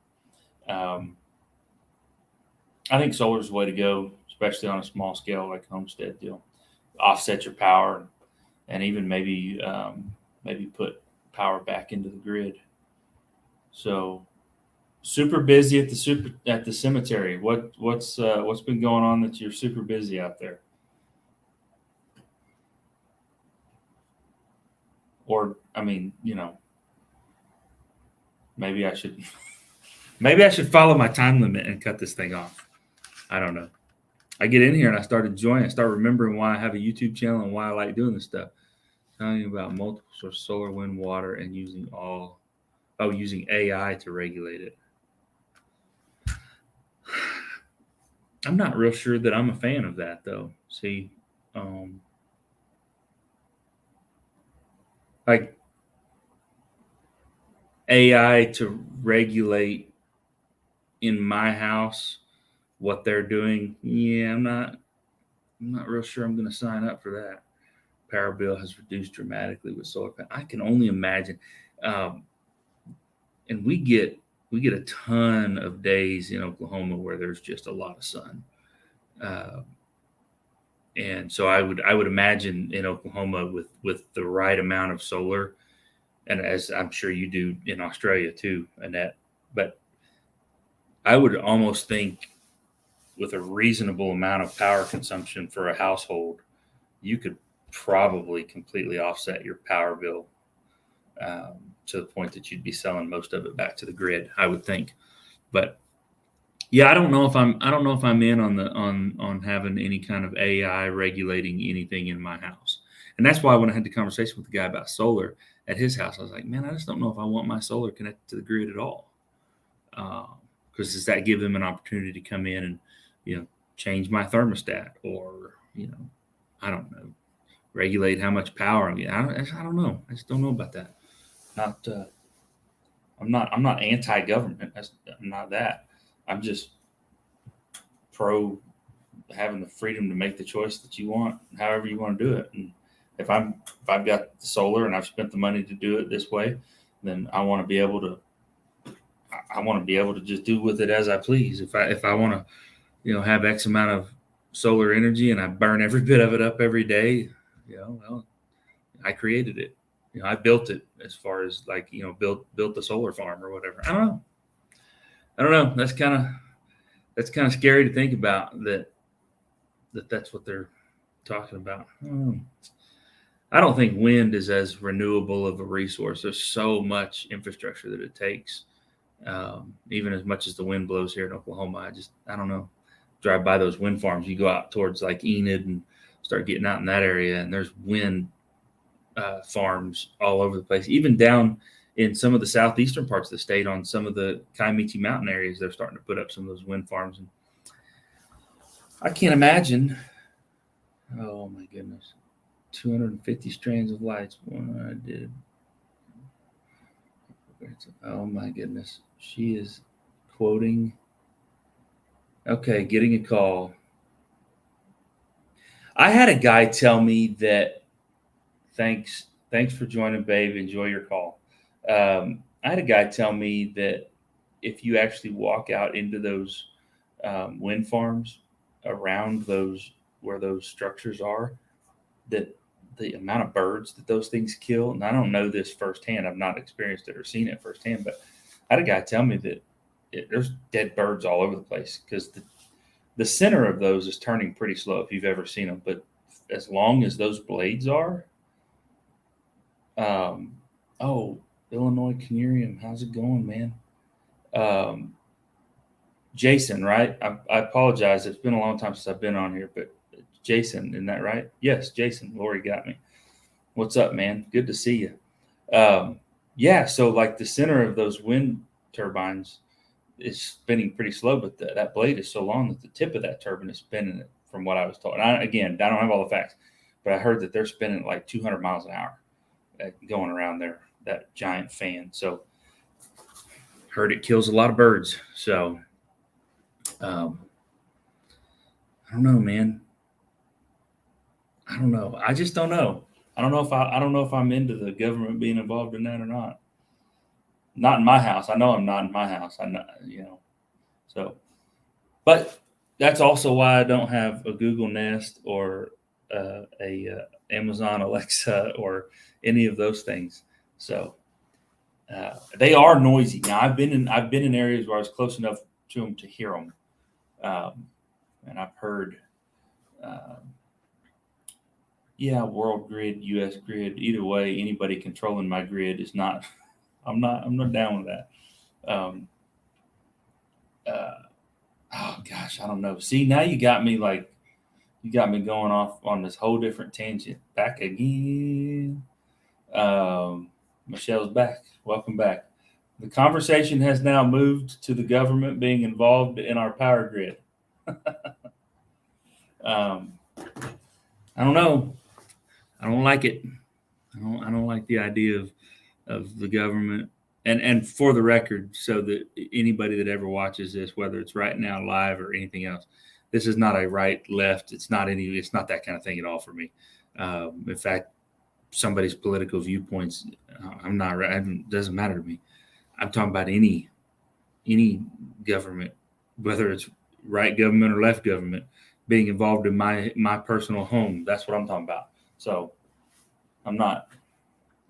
I think solar is the way to go, especially on a small scale like homestead deal. Offset your power, and even maybe put power back into the grid. So, super busy at the cemetery. What's been going on that you're super busy out there? Or, I mean, maybe I should follow my time limit and cut this thing off. I don't know. I get in here and I start enjoying it. I start remembering why I have a YouTube channel and why I like doing this stuff. Telling you about multiple sources, solar, wind, water, and using all Oh, using AI to regulate it. I'm not real sure that I'm a fan of that, though. See, um, like AI to regulate in my house what they're doing. Yeah, I'm not real sure I'm going to sign up for that. Power bill has reduced dramatically with solar panels. I can only imagine. Um, and we get a ton of days in Oklahoma where there's just a lot of sun. Uh, and so I would imagine in Oklahoma with the right amount of solar, and as I'm sure you do in Australia too, Annette. But I would almost think with a reasonable amount of power consumption for a household, you could probably completely offset your power bill to the point that you'd be selling most of it back to the grid. I would think, but yeah, I don't know if I'm in on on having any kind of AI regulating anything in my house. And that's why when I had the conversation with the guy about solar at his house, I was like, man, I just don't know if I want my solar connected to the grid at all. Because does that give them an opportunity to come in and, change my thermostat, or, I don't know, regulate how much power I'm getting? I don't know. I just don't know about that. Not I'm not anti-government. I'm not that. I'm just pro having the freedom to make the choice that you want, however you want to do it. And if I've got the solar and I've spent the money to do it this way, then I want to be able to just do with it as I please. If I want to, have X amount of solar energy and I burn every bit of it up every day, well, I created it. I built it, as far as like, built the solar farm or whatever. I don't know. That's kind of scary to think about, that's what they're talking about. I don't think wind is as renewable of a resource. There's so much infrastructure that it takes. Even as much as the wind blows here in Oklahoma, I don't know. Drive by those wind farms. You go out towards like Enid and start getting out in that area, and there's wind farms all over the place. Even down in some of the southeastern parts of the state, on some of the Kiamichi Mountain areas, they're starting to put up some of those wind farms. And I can't imagine. Oh my goodness, 250 strands of lights. One I did. Oh my goodness, she is quoting. Okay, getting a call. I had a guy tell me that thanks for joining, babe. Enjoy your call. I had a guy tell me that if you actually walk out into those wind farms around those where those structures are, that the amount of birds that those things kill, and I don't know this firsthand. I've not experienced it or seen it firsthand, but I had a guy tell me that there's dead birds all over the place because the center of those is turning pretty slow if you've ever seen them. But as long as those blades are, oh, Illinois Canarium, how's it going, man? Um, Jason, right? I apologize. It's been a long time since I've been on here, but Jason, isn't that right? Yes, Jason. Lori got me. What's up, man? Good to see you. Yeah, so like the center of those wind turbines is spinning pretty slow, but that blade is so long that the tip of that turbine is spinning it, from what I was told. And I don't have all the facts, but I heard that they're spinning at like 200 miles an hour going around there, that giant fan. So heard it kills a lot of birds. So I don't know, man. I don't know. I just don't know. I don't know if I'm into the government being involved in that or not. Not in my house. I know I'm not in my house. I know. So, but that's also why I don't have a Google Nest or a Amazon Alexa or any of those things. So they are noisy. Now I've been in areas where I was close enough to them to hear them, and I've heard. Uh, yeah, world grid, U.S. grid. Either way, anybody controlling my grid is not. I'm not down with that. Um, uh, oh gosh, I don't know. See, now you got me going off on this whole different tangent. Back again. Michelle's back. Welcome back. The conversation has now moved to the government being involved in our power grid. I don't know. I don't like it. I don't like the idea of the government. And for the record, so that anybody that ever watches this, whether it's right now live or anything else, this is not a right left. It's not that kind of thing at all for me. In fact, somebody's political viewpoints, I'm not right. It doesn't matter to me. I'm talking about any government, whether it's right government or left government, being involved in my personal home. That's what I'm talking about. So I'm not.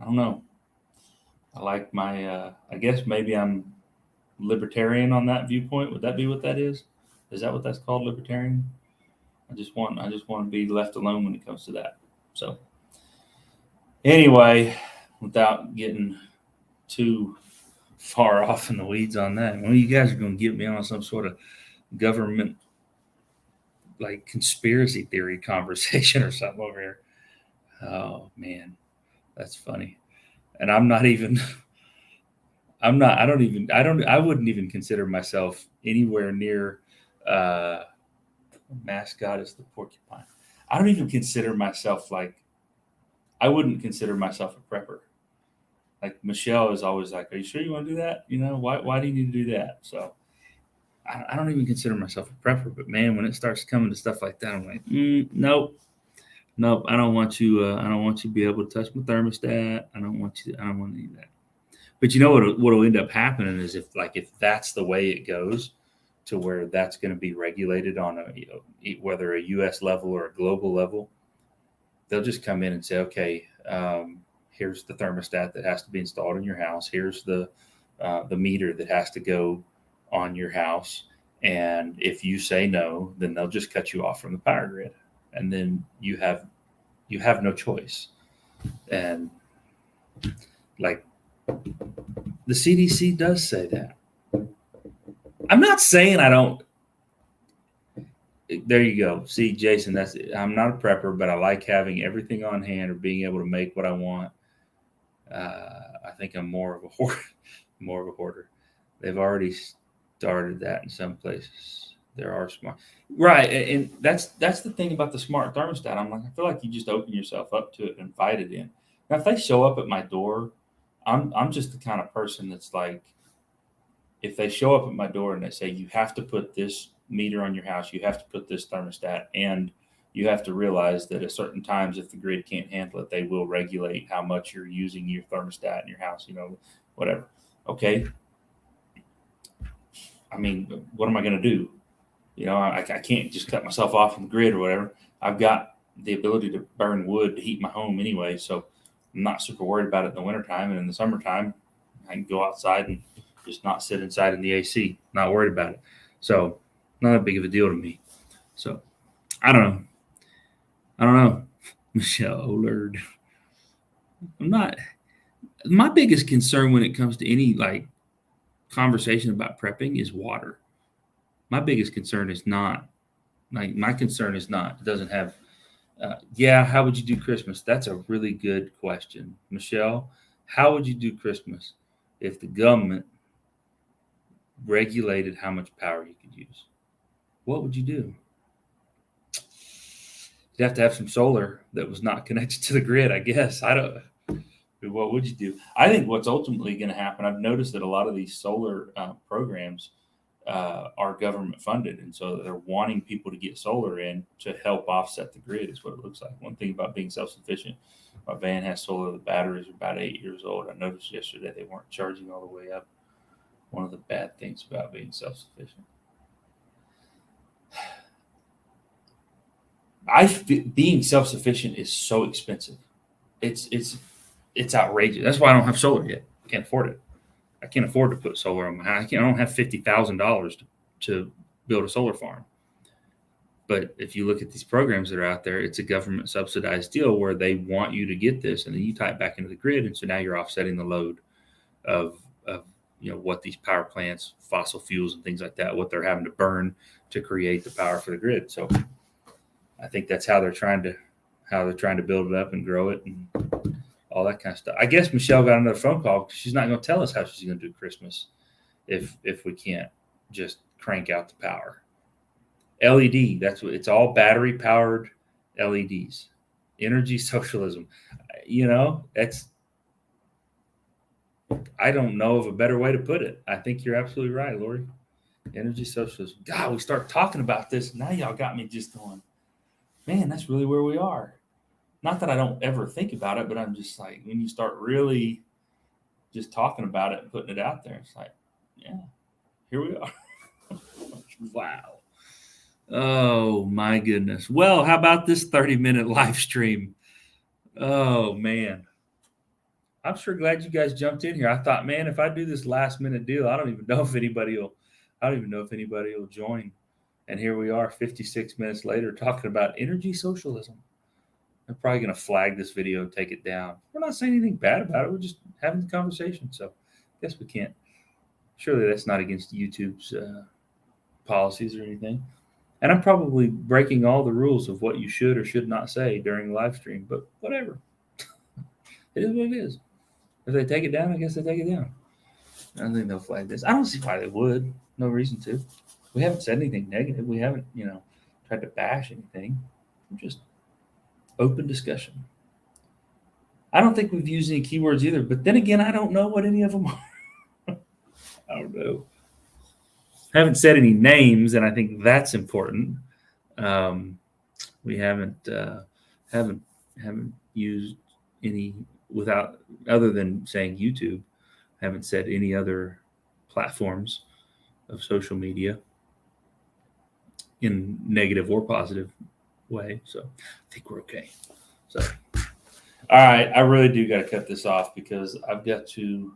I don't know. I like my. I guess maybe I'm libertarian on that viewpoint. Would that be what that is? Is that what that's called, libertarian? I just want to be left alone when it comes to that. So anyway, without getting too far off in the weeds on that, well, you guys are going to get me on some sort of government like conspiracy theory conversation or something over here. Oh man, that's funny. And I'm not even. I wouldn't even consider myself anywhere near. Mascot is the porcupine. I don't even consider myself I wouldn't consider myself a prepper. Like Michelle is always like, "Are you sure you want to do that? You know, why do you need to do that?" So I don't even consider myself a prepper. But man, when it starts coming to stuff like that, I'm like, nope. I don't want you. I don't want you to be able to touch my thermostat. I don't want to need that. But you know what'll end up happening is if that's the way it goes, to where that's going to be regulated on whether a U.S. level or a global level, they'll just come in and say, okay, here's the thermostat that has to be installed in your house. Here's the meter that has to go on your house. And if you say no, then they'll just cut you off from the power grid, and then you have no choice. And like the CDC does say that. I'm not saying I don't. There you go. See, Jason, that's it. I'm not a prepper, but I like having everything on hand or being able to make what I want. I think I'm more of a hoarder. They've already started that in some places. There are smart, right? And that's the thing about the smart thermostat. I feel like you just open yourself up to it and invite it in. Now, if they show up at my door, I'm just the kind of person that's like, if they show up at my door and they say, you have to put this meter on your house, you have to put this thermostat, and you have to realize that at certain times, if the grid can't handle it, they will regulate how much you're using your thermostat in your house, whatever. Okay. I mean, what am I going to do? I can't just cut myself off from the grid or whatever. I've got the ability to burn wood to heat my home anyway, so I'm not super worried about it in the wintertime. And in the summertime, I can go outside and just not sit inside in the AC, not worried about it. So not that big of a deal to me. So I don't know. Michelle, oh Lord. My biggest concern when it comes to any conversation about prepping is water. My biggest concern is not, it doesn't have, how would you do Christmas? That's a really good question. Michelle, how would you do Christmas if the government regulated how much power you could use? What would you do? You'd have to have some solar that was not connected to the grid, I guess. What would you do? I think what's ultimately going to happen, I've noticed that a lot of these solar programs are government funded. And so they're wanting people to get solar in to help offset the grid is what it looks like. One thing about being self-sufficient, my van has solar. The batteries are about 8 years old. I noticed yesterday they weren't charging all the way up. One of the bad things about being self-sufficient. Being self-sufficient is so expensive. It's outrageous. That's why I don't have solar yet. I can't afford it. I can't afford to put solar on my house. I don't have $50,000 to build a solar farm. But if you look at these programs that are out there, it's a government subsidized deal where they want you to get this, and then you tie it back into the grid, and so now you're offsetting the load of what these power plants, fossil fuels, and things like that, what they're having to burn to create the power for the grid. So I think that's how they're trying to build it up and grow it and all that kind of stuff. I guess Michelle got another phone call because she's not going to tell us how she's going to do Christmas if we can't just crank out the power. LED, that's what it's all battery powered LEDs. Energy socialism. That's, I don't know of a better way to put it. I think you're absolutely right, Lori. Energy socialism. God, we start talking about this. Now y'all got me just going, man, that's really where we are. Not that I don't ever think about it, but I'm just like, when you start really just talking about it and putting it out there, it's like, yeah, here we are. Wow. Oh, my goodness. Well, how about this 30-minute live stream? Oh, man. I'm sure glad you guys jumped in here. I thought, man, if I do this last-minute deal, I don't even know if anybody will join. And here we are 56 minutes later talking about energy socialism. I'm probably going to flag this video and take it down. We're not saying anything bad about it. We're just having the conversation. So I guess we can't. Surely that's not against YouTube's policies or anything. And I'm probably breaking all the rules of what you should or should not say during the live stream. But whatever. It is what it is. If they take it down, I guess they take it down. I don't think they'll flag this. I don't see why they would. No reason to. We haven't said anything negative. We haven't, tried to bash anything. We're just open discussion. I don't think we've used any keywords either. But then again, I don't know what any of them are. I don't know. Haven't said any names, and I think that's important. We haven't used any without other than saying YouTube. Haven't said any other platforms of social media in negative or positive way. So I think we're okay. So, all right, I really do got to cut this off because I've got to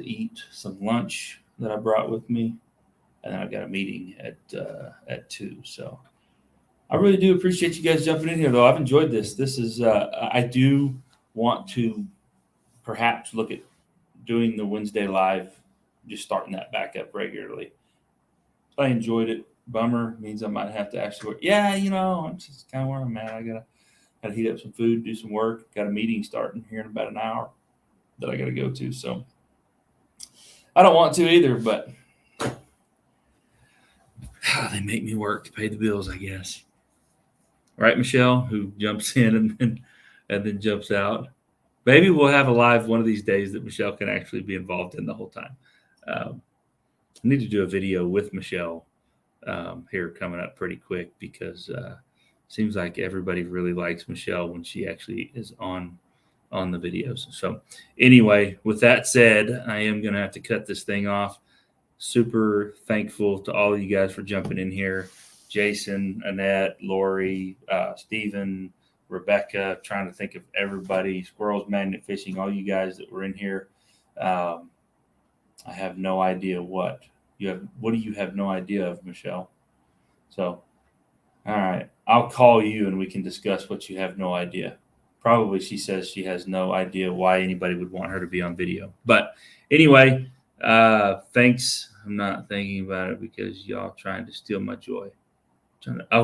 eat some lunch that I brought with me, and then I've got a meeting at 2. So I really do appreciate you guys jumping in here, though. I've enjoyed this. This is I do want to perhaps look at doing the Wednesday live, just starting that back up regularly. I enjoyed it. Bummer means I might have to actually work. Yeah, I'm just kind of where I'm at. I gotta heat up some food, do some work. Got a meeting starting here in about an hour that I gotta go to. So I don't want to either, but they make me work to pay the bills, I guess. Right, Michelle, who jumps in and then jumps out. Maybe we'll have a live one of these days that Michelle can actually be involved in the whole time. I need to do a video with Michelle here coming up pretty quick because it seems like everybody really likes Michelle when she actually is on the videos. So anyway, with that said, I am going to have to cut this thing off. Super thankful to all of you guys for jumping in here. Jason, Annette, Lori, Stephen, Rebecca, trying to think of everybody, Squirrels Magnet Fishing, all you guys that were in here. I have no idea what do you have no idea of, Michelle? So, all right, I'll call you and we can discuss what you have no idea. Probably she says she has no idea why anybody would want her to be on video. But anyway, thanks. I'm not thinking about it because y'all trying to steal my joy.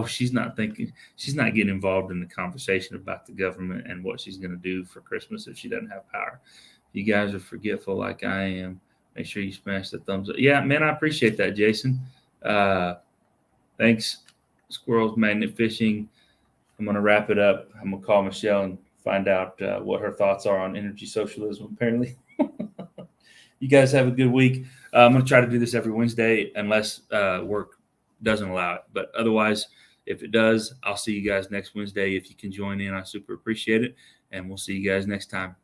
She's not getting involved in the conversation about the government and what she's going to do for Christmas if she doesn't have power. You guys are forgetful like I am. Make sure you smash the thumbs up. Yeah, man, I appreciate that, Jason. Thanks, Squirrels Magnet Fishing. I'm going to wrap it up. I'm going to call Michelle and find out what her thoughts are on energy socialism, apparently. You guys have a good week. I'm going to try to do this every Wednesday unless work doesn't allow it. But otherwise, if it does, I'll see you guys next Wednesday. If you can join in, I super appreciate it. And we'll see you guys next time.